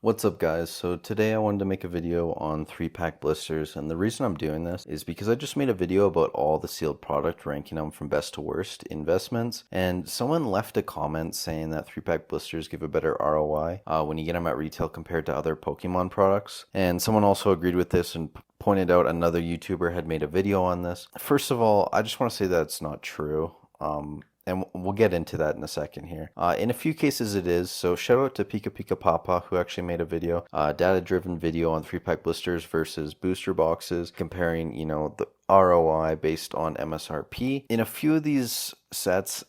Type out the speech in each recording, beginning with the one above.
What's up guys? So today I wanted to make a video on 3-pack blisters, and the reason I'm doing this is because I just made a video about all the sealed product, ranking them from best to worst investments, and someone left a comment saying that 3-pack blisters give a better ROI when you get them at retail compared to other Pokemon products. And someone also agreed with this and pointed out another YouTuber had made a video on this. First of all, I just want to say that it's not true. And we'll get into that in a second here. In a few cases it is, so shout out to Pika Pika Papa who actually made a video, data-driven video on 3-pack blisters versus booster boxes, comparing, the ROI based on MSRP. In a few of these sets,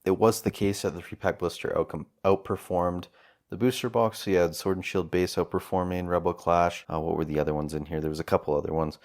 it was the case that the 3-pack blister outperformed the booster box. So you had Sword and Shield base outperforming, Rebel Clash. What were the other ones in here? There was a couple other ones.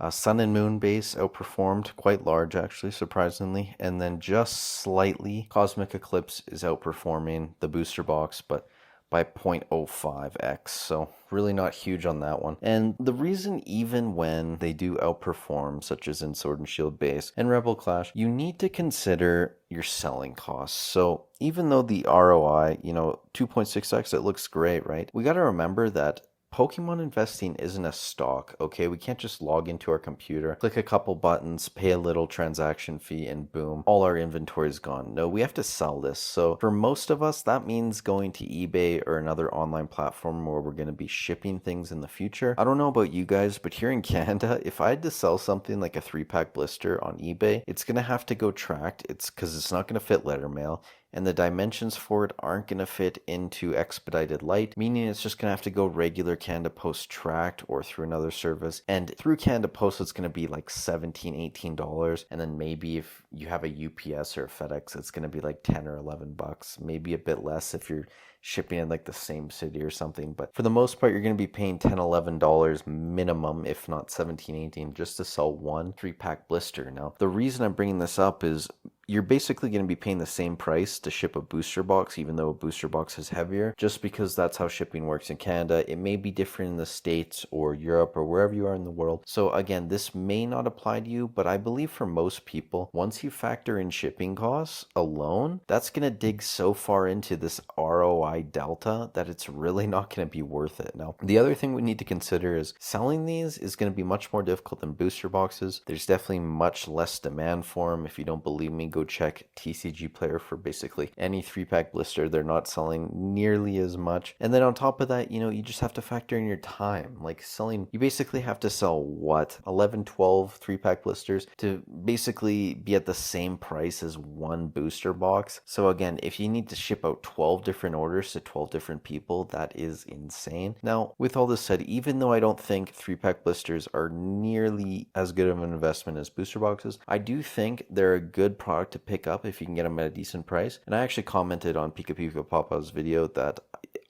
Sun and Moon base outperformed quite large, actually, surprisingly. And then just slightly, Cosmic Eclipse is outperforming the booster box, but by 0.05x. So really not huge on that one. And the reason, even when they do outperform, such as in Sword and Shield base and Rebel Clash, you need to consider your selling costs. So even though the ROI, 2.6x, it looks great, right? We got to remember that Pokemon investing isn't a stock, okay? We can't just log into our computer, click a couple buttons, pay a little transaction fee, and boom, all our inventory is gone. No, we have to sell this. So for most of us, that means going to eBay or another online platform where we're going to be shipping things in the future. I don't know about you guys, but here in Canada, if I had to sell something like a 3-pack blister on eBay, it's going to have to go tracked. It's because it's not going to fit letter mail, and the dimensions for it aren't going to fit into expedited light, meaning it's just going to have to go regular Canada Post tracked or through another service. And through Canada Post, it's going to be like $17-18, and then maybe if you have a UPS or a FedEx, it's going to be like 10 or 11 bucks, maybe a bit less if you're shipping in like the same city or something. But for the most part, you're going to be paying $10-11 minimum, if not 17-18, just to sell one 3-pack blister. Now, the reason I'm bringing this up is you're basically going to be paying the same price to ship a booster box, even though a booster box is heavier, just because that's how shipping works in Canada. It may be different in the States or Europe or wherever you are in the world. So again, this may not apply to you, but I believe for most people, once you factor in shipping costs alone, that's going to dig so far into this ROI delta that it's really not going to be worth it. Now, the other thing we need to consider is selling these is going to be much more difficult than booster boxes. There's definitely much less demand for them. If you don't believe me, go check TCG Player for basically any 3-pack blister. They're not selling nearly as much. And then on top of that, you just have to factor in your time. Like selling, you basically have to sell what? 11, 12 3-pack blisters to basically be at the same price as one booster box. So again, if you need to ship out 12 different orders to 12 different people, that is insane. Now, with all this said, even though I don't think 3-pack blisters are nearly as good of an investment as booster boxes, I do think they're a good product to pick up if you can get them at a decent price. And I actually commented on Pika Pika Papa's video that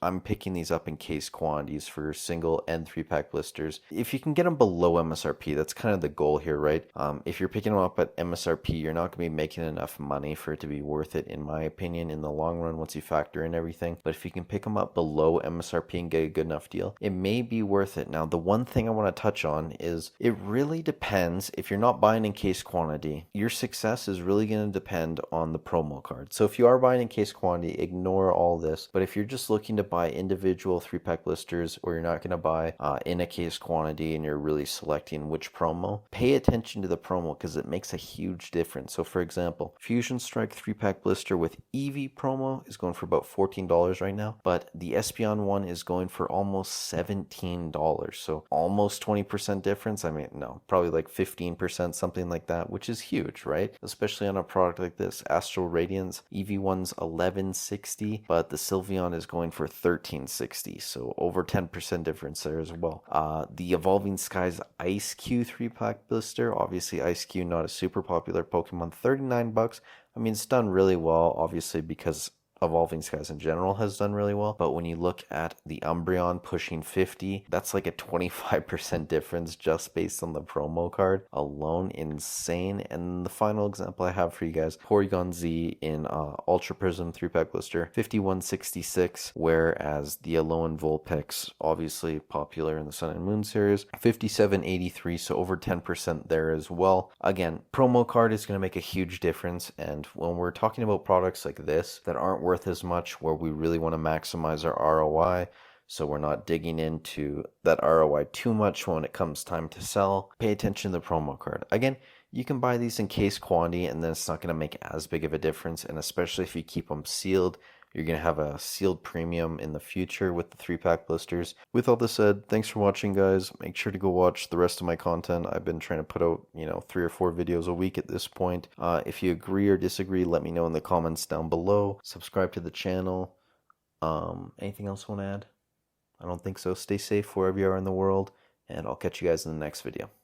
I'm picking these up in case quantities for single and 3-pack blisters. If you can get them below MSRP, that's kind of the goal here, right? If you're picking them up at MSRP, you're not going to be making enough money for it to be worth it, in my opinion, in the long run once you factor in everything. But if you can pick them up below MSRP and get a good enough deal, it may be worth it. Now, the one thing I want to touch on is it really depends. If you're not buying in case quantity, your success is really going to depend on the promo card. So if you are buying in case quantity, ignore all this. But if you're just looking to buy individual 3-pack blisters, or you're not going to buy in a case quantity and you're really selecting which promo, pay attention to the promo because it makes a huge difference. So for example, Fusion Strike 3-pack blister with Eevee promo is going for about $14 right now, but the Espeon one is going for almost $17. So almost 20% difference. I mean, no, probably like 15%, something like that, which is huge, right? Especially on a product like this. Astral Radiance, Eevee one's $11.60, but the Sylveon is going for $13.60, so over 10% difference there as well. The Evolving Skies Ice Q 3-pack blister, obviously Ice Q not a super popular Pokemon, $39. I mean, it's done really well, obviously, because Evolving Skies in general has done really well, but when you look at the Umbreon pushing 50, that's like a 25% difference just based on the promo card alone. Insane. And the final example I have for you guys, Porygon Z in Ultra Prism 3-pack blister, 51.66, whereas the Alolan Vulpix, obviously popular in the Sun and Moon series, 57.83, so over 10% there as well. Again, promo card is going to make a huge difference, and when we're talking about products like this that aren't worth as much, where we really want to maximize our ROI, so we're not digging into that ROI too much when it comes time to sell. Pay attention to the promo code. Again, you can buy these in case quantity and then it's not going to make as big of a difference, and especially if you keep them sealed, you're going to have a sealed premium in the future with the 3-pack blisters. With all this said, thanks for watching, guys. Make sure to go watch the rest of my content. I've been trying to put out, 3 or 4 videos a week at this point. If you agree or disagree, let me know in the comments down below. Subscribe to the channel. Anything else you want to add? I don't think so. Stay safe wherever you are in the world, and I'll catch you guys in the next video.